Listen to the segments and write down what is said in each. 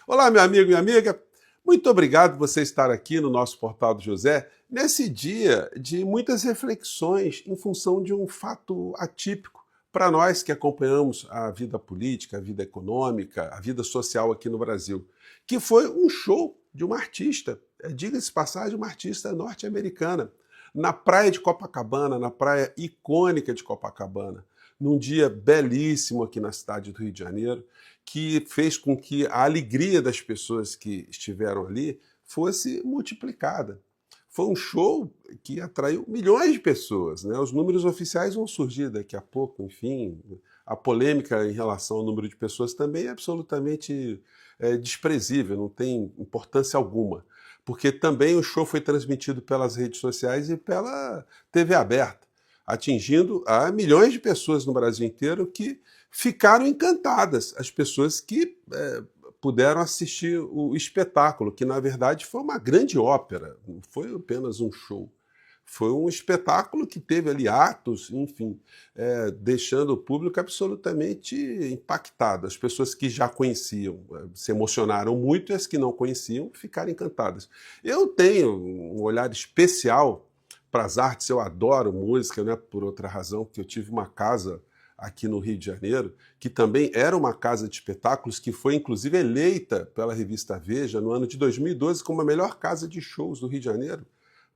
Olá, meu amigo e amiga. Muito obrigado por você estar aqui no nosso Portal do José, nesse dia de muitas reflexões em função de um fato atípico para nós que acompanhamos a vida política, a vida econômica, a vida social aqui no Brasil, que foi um show de uma artista, diga-se de passagem, uma artista norte-americana, na praia de Copacabana, na praia icônica de Copacabana, num dia belíssimo aqui na cidade do Rio de Janeiro, que fez com que a alegria das pessoas que estiveram ali fosse multiplicada. Foi um show que atraiu milhões de pessoas, né? Os números oficiais vão surgir daqui a pouco, enfim. A polêmica em relação ao número de pessoas também é absolutamente desprezível, não tem importância alguma. Porque também o show foi transmitido pelas redes sociais e pela TV aberta, atingindo a milhões de pessoas no Brasil inteiro que ficaram encantadas, as pessoas que puderam assistir o espetáculo, que na verdade foi uma grande ópera, não foi apenas um show. Foi um espetáculo que teve ali atos, enfim, deixando o público absolutamente impactado. As pessoas que já conheciam se emocionaram muito e as que não conheciam ficaram encantadas. Eu tenho um olhar especial para as artes, eu adoro música, né, por outra razão, que eu tive uma casa aqui no Rio de Janeiro, que também era uma casa de espetáculos, que foi inclusive eleita pela revista Veja no ano de 2012 como a melhor casa de shows do Rio de Janeiro.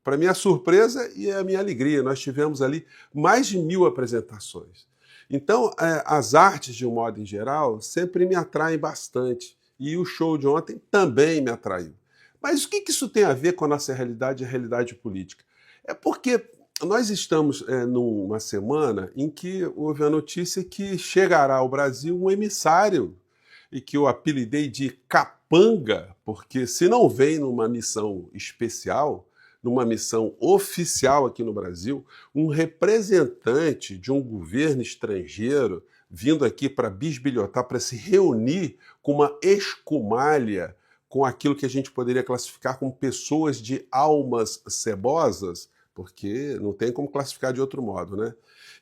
Para minha surpresa e a minha alegria, nós tivemos ali mais de 1000 apresentações. Então, as artes, de um modo em geral, sempre me atraem bastante. E o show de ontem também me atraiu. Mas o que isso tem a ver com a nossa realidade e a realidade política? É porque nós estamos numa semana em que houve a notícia que chegará ao Brasil um emissário, e que eu apelidei de capanga, porque se não vem numa missão especial, numa missão oficial aqui no Brasil, um representante de um governo estrangeiro vindo aqui para bisbilhotar, para se reunir com uma escumalha, com aquilo que a gente poderia classificar como pessoas de almas cebosas, porque não tem como classificar de outro modo, né?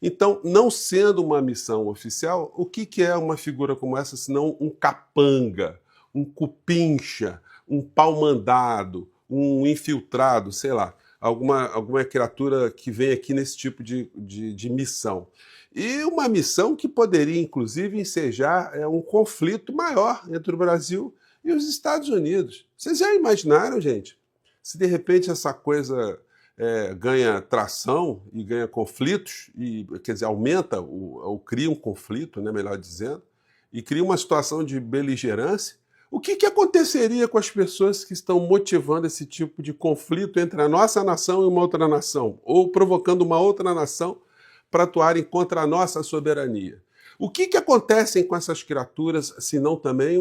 Então, não sendo uma missão oficial, o que é uma figura como essa, senão um capanga, um cupincha, um pau-mandado, um infiltrado, sei lá, alguma criatura que vem aqui nesse tipo de missão. E uma missão que poderia, inclusive, ensejar um conflito maior entre o Brasil e os Estados Unidos. Vocês já imaginaram, gente, se de repente essa coisa ganha tração e ganha conflitos, e, quer dizer, aumenta ou cria um conflito, né, melhor dizendo, e cria uma situação de beligerância, o que aconteceria com as pessoas que estão motivando esse tipo de conflito entre a nossa nação e uma outra nação, ou provocando uma outra nação para atuarem contra a nossa soberania? O que acontece com essas criaturas, se não também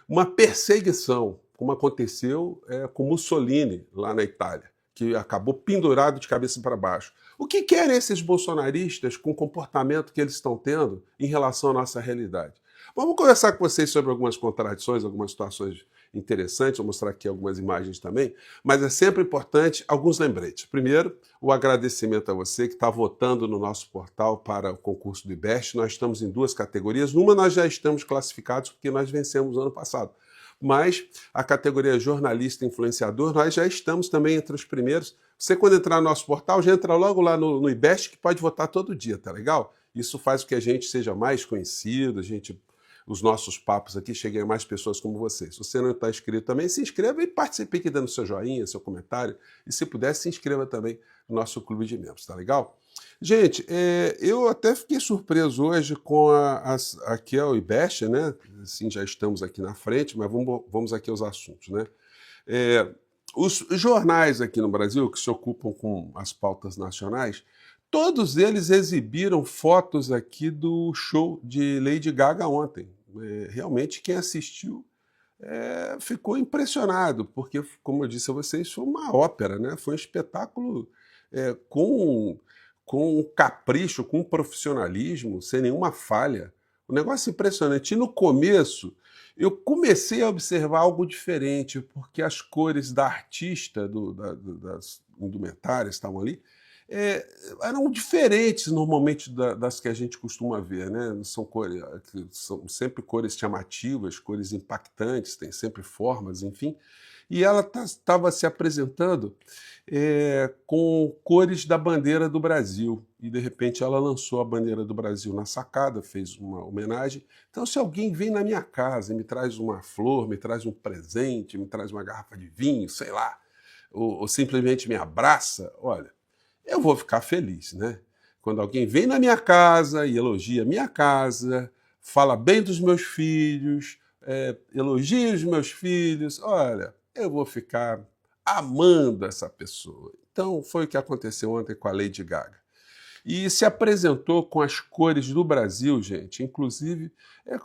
uma perseguição, como aconteceu com Mussolini, lá na Itália, que acabou pendurado de cabeça para baixo? O que querem esses bolsonaristas com o comportamento que eles estão tendo em relação à nossa realidade? Vamos conversar com vocês sobre algumas contradições, algumas situações interessantes, vou mostrar aqui algumas imagens também, mas é sempre importante alguns lembretes. Primeiro, o agradecimento a você que está votando no nosso portal para o concurso do IBEST. Nós estamos em 2 categorias, numa nós já estamos classificados porque nós vencemos no ano passado. Mas a categoria jornalista influenciador, nós já estamos também entre os primeiros. Você, quando entrar no nosso portal, já entra logo lá no IBEST, que pode votar todo dia, tá legal? Isso faz com que a gente seja mais conhecido, os nossos papos aqui cheguem a mais pessoas como você. Se você não está inscrito também, se inscreva e participe aqui dando seu joinha, seu comentário. E se puder, se inscreva também no nosso clube de membros, tá legal? Gente, eu até fiquei surpreso hoje com aqui é o IBEST, né? Assim, já estamos aqui na frente, mas vamos aqui aos assuntos, né? Os jornais aqui no Brasil, que se ocupam com as pautas nacionais, todos eles exibiram fotos aqui do show de Lady Gaga ontem. Realmente, quem assistiu ficou impressionado, porque, como eu disse a vocês, foi uma ópera, né? Foi um espetáculo com um capricho, com um profissionalismo, sem nenhuma falha. Um negócio impressionante. E no começo, eu comecei a observar algo diferente, porque as cores da artista, das indumentárias estavam ali, é, eram diferentes normalmente das que a gente costuma ver, né? São cores, são sempre cores chamativas, cores impactantes, tem sempre formas, enfim. E ela estava se apresentando com cores da bandeira do Brasil. E, de repente, ela lançou a bandeira do Brasil na sacada, fez uma homenagem. Então, se alguém vem na minha casa e me traz uma flor, me traz um presente, me traz uma garrafa de vinho, sei lá, ou simplesmente me abraça, olha, eu vou ficar feliz, né? Quando alguém vem na minha casa e elogia a minha casa, fala bem dos meus filhos, elogia os meus filhos, olha, eu vou ficar amando essa pessoa. Então, foi o que aconteceu ontem com a Lady Gaga. E se apresentou com as cores do Brasil, gente, inclusive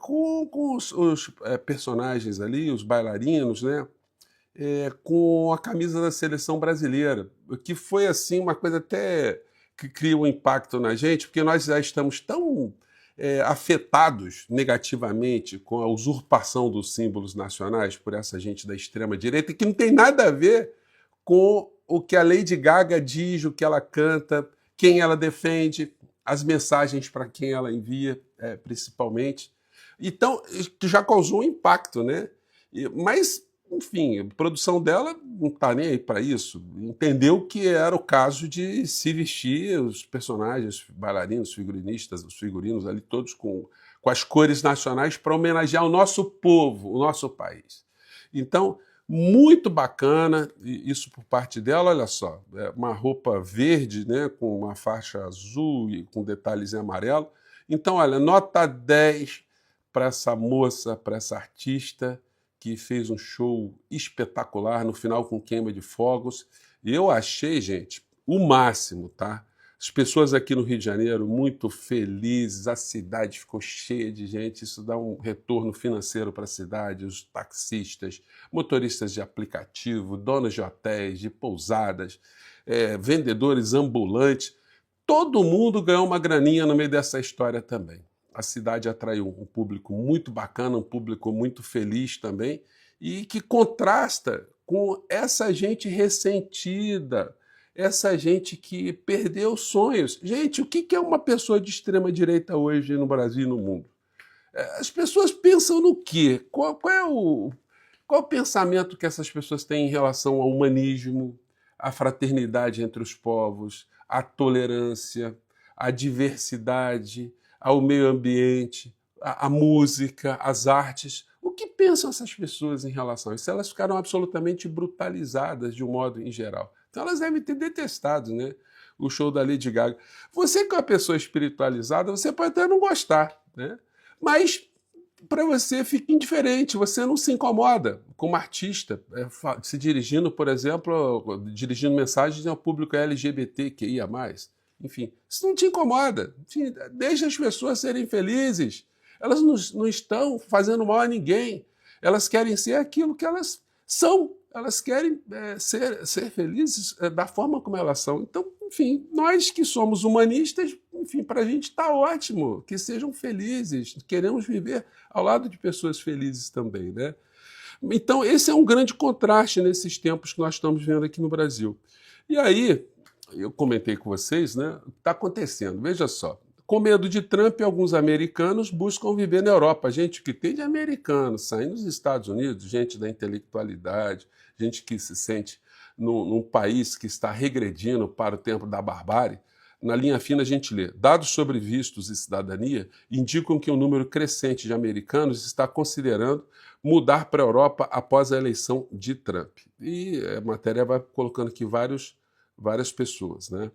com os personagens ali, os bailarinos, né? Com a camisa da seleção brasileira, o que foi assim uma coisa até que cria um impacto na gente, porque nós já estamos tão afetados negativamente com a usurpação dos símbolos nacionais por essa gente da extrema-direita, que não tem nada a ver com o que a Lady Gaga diz, o que ela canta, quem ela defende, as mensagens para quem ela envia, principalmente. Então, já causou um impacto, né? Mas, enfim, a produção dela não está nem aí para isso. Entendeu que era o caso de se vestir os personagens, bailarinos, figurinistas, os figurinos ali, todos com as cores nacionais para homenagear o nosso povo, o nosso país. Então, muito bacana isso por parte dela, olha só, uma roupa verde, né, com uma faixa azul e com detalhes em amarelo. Então, olha, nota 10 para essa moça, para essa artista, que fez um show espetacular, no final com queima de fogos. E eu achei, gente, o máximo, tá? As pessoas aqui no Rio de Janeiro muito felizes, a cidade ficou cheia de gente, isso dá um retorno financeiro para a cidade, os taxistas, motoristas de aplicativo, donos de hotéis, de pousadas, vendedores ambulantes, todo mundo ganhou uma graninha no meio dessa história também. A cidade atraiu um público muito bacana, um público muito feliz também, e que contrasta com essa gente ressentida, essa gente que perdeu sonhos. Gente, o que é uma pessoa de extrema-direita hoje no Brasil e no mundo? As pessoas pensam no quê? Qual é o pensamento que essas pessoas têm em relação ao humanismo, à fraternidade entre os povos, à tolerância, à diversidade, ao meio ambiente, à música, às artes? O que pensam essas pessoas em relação a isso? Elas ficaram absolutamente brutalizadas de um modo em geral. Então elas devem ter detestado, né, o show da Lady Gaga. Você que é uma pessoa espiritualizada, você pode até não gostar, né? Mas para você fica indiferente, você não se incomoda como artista, se dirigindo, por exemplo, dirigindo mensagens ao público LGBTQIA+. Enfim, isso não te incomoda. Enfim, deixa as pessoas serem felizes. Elas não estão fazendo mal a ninguém. Elas querem ser aquilo que elas são. Elas querem ser felizes da forma como elas são. Então, enfim, nós que somos humanistas, enfim, para a gente está ótimo, que sejam felizes. Queremos viver ao lado de pessoas felizes também, né? Então, esse é um grande contraste nesses tempos que nós estamos vendo aqui no Brasil. E aí, eu comentei com vocês, né? O que está acontecendo? Veja só. Com medo de Trump, alguns americanos buscam viver na Europa. Gente, o que tem de americano saindo dos Estados Unidos, gente da intelectualidade, gente que se sente num país que está regredindo para o tempo da barbárie. Na linha fina a gente lê: dados sobre vistos e cidadania indicam que um número crescente de americanos está considerando mudar para a Europa após a eleição de Trump. E a matéria vai colocando aqui várias pessoas, né,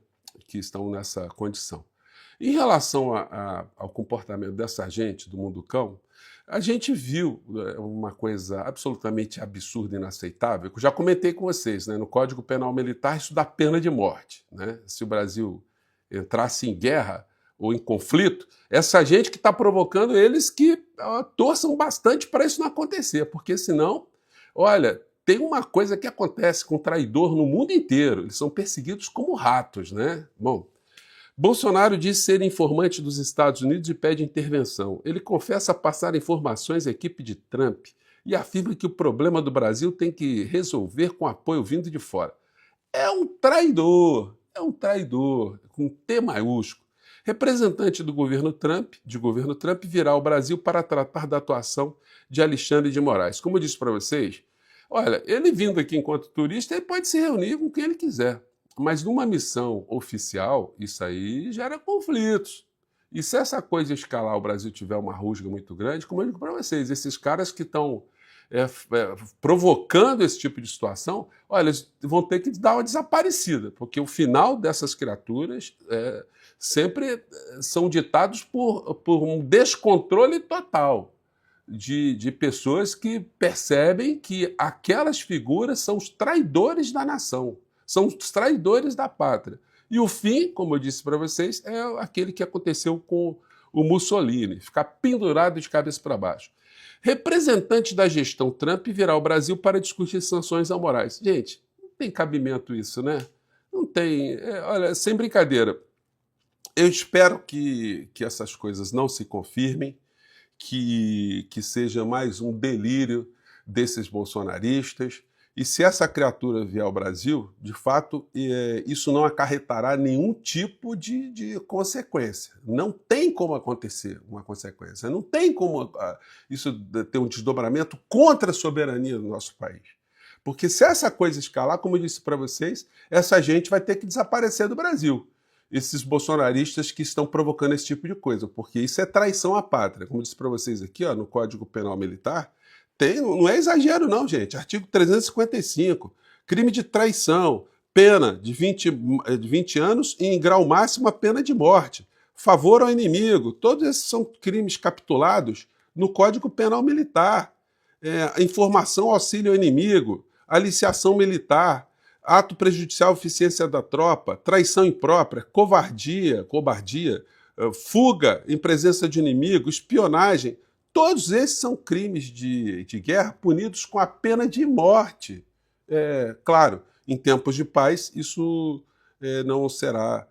que estão nessa condição. Em relação ao comportamento dessa gente do mundo cão, a gente viu uma coisa absolutamente absurda e inaceitável, que eu já comentei com vocês, né? No Código Penal Militar isso dá pena de morte, né? Se o Brasil entrasse em guerra ou em conflito, essa gente que está provocando, eles que torçam bastante para isso não acontecer, porque senão, olha, tem uma coisa que acontece com traidor no mundo inteiro, eles são perseguidos como ratos, né? Bom, Bolsonaro diz ser informante dos Estados Unidos e pede intervenção. Ele confessa passar informações à equipe de Trump e afirma que o problema do Brasil tem que resolver com apoio vindo de fora. É um traidor, é um traidor, com T maiúsculo. Representante do governo Trump, virá ao Brasil para tratar da atuação de Alexandre de Moraes. Como eu disse para vocês, olha, ele vindo aqui enquanto turista, ele pode se reunir com quem ele quiser. Mas numa missão oficial, isso aí gera conflitos. E se essa coisa escalar, o Brasil tiver uma rusga muito grande, como eu digo para vocês, esses caras que estão provocando esse tipo de situação, olha, eles vão ter que dar uma desaparecida, porque o final dessas criaturas sempre são ditados por um descontrole total de pessoas que percebem que aquelas figuras são os traidores da nação, são os traidores da pátria. E o fim, como eu disse para vocês, é aquele que aconteceu com o Mussolini, ficar pendurado de cabeça para baixo. Representante da gestão Trump virá ao Brasil para discutir sanções a Moraes. Gente, não tem cabimento isso, né? Não tem. Olha, sem brincadeira, eu espero que essas coisas não se confirmem, que seja mais um delírio desses bolsonaristas. E se essa criatura vier ao Brasil, de fato, isso não acarretará nenhum tipo de consequência. Não tem como acontecer uma consequência. Não tem como isso ter um desdobramento contra a soberania do nosso país. Porque se essa coisa escalar, como eu disse para vocês, essa gente vai ter que desaparecer do Brasil. Esses bolsonaristas que estão provocando esse tipo de coisa, porque isso é traição à pátria. Como eu disse para vocês aqui, ó, no Código Penal Militar, não é exagero não, gente. Artigo 355, crime de traição, pena de 20 anos e em grau máximo a pena de morte. Favor ao inimigo, todos esses são crimes capitulados no Código Penal Militar. Informação, auxílio ao inimigo, aliciação militar, ato prejudicial à eficiência da tropa, traição imprópria, cobardia, fuga em presença de inimigo, espionagem. Todos esses são crimes de guerra punidos com a pena de morte. Claro, em tempos de paz, isso não será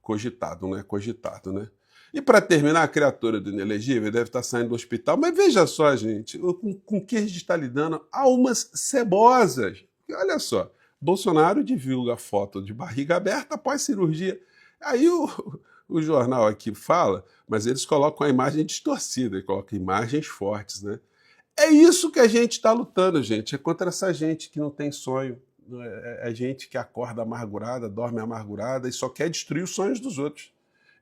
cogitado, não é cogitado, né? E para terminar, a criatura do inelegível deve estar saindo do hospital. Mas veja só, gente, com que a gente está lidando? Almas cebosas. E olha só, Bolsonaro divulga foto de barriga aberta após cirurgia. Aí o jornal aqui fala, mas eles colocam a imagem distorcida, colocam imagens fortes, né? É isso que a gente está lutando, gente. É contra essa gente que não tem sonho. É gente que acorda amargurada, dorme amargurada e só quer destruir os sonhos dos outros.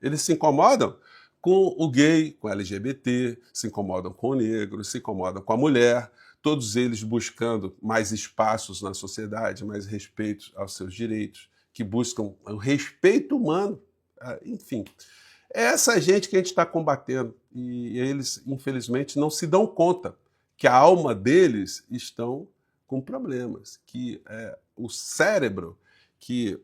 Eles se incomodam com o gay, com o LGBT, se incomodam com o negro, se incomodam com a mulher, todos eles buscando mais espaços na sociedade, mais respeito aos seus direitos, que buscam o respeito humano. Enfim, é essa gente que a gente está combatendo e eles, infelizmente, não se dão conta que a alma deles estão com problemas, que o cérebro, que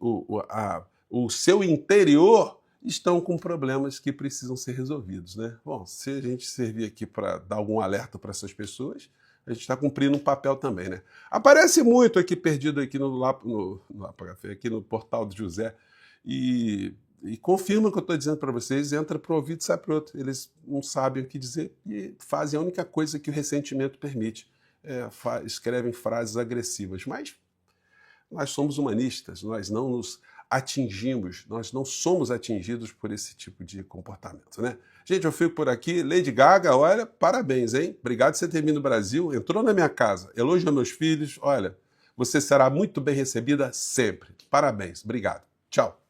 o seu interior estão com problemas que precisam ser resolvidos, né? Bom, se a gente servir aqui para dar algum alerta para essas pessoas, a gente está cumprindo um papel também, né? Aparece muito aqui perdido aqui aqui no portal do José e confirma o que eu estou dizendo para vocês, entra para o ouvido e sai para o outro. Eles não sabem o que dizer e fazem a única coisa que o ressentimento permite. Escrevem frases agressivas. Mas nós somos humanistas, nós não nos atingimos, nós não somos atingidos por esse tipo de comportamento, né? Gente, eu fico por aqui. Lady Gaga, olha, parabéns, hein? Obrigado por você ter vindo no Brasil, entrou na minha casa, elogiou meus filhos, olha, você será muito bem recebida sempre. Parabéns, obrigado. Tchau.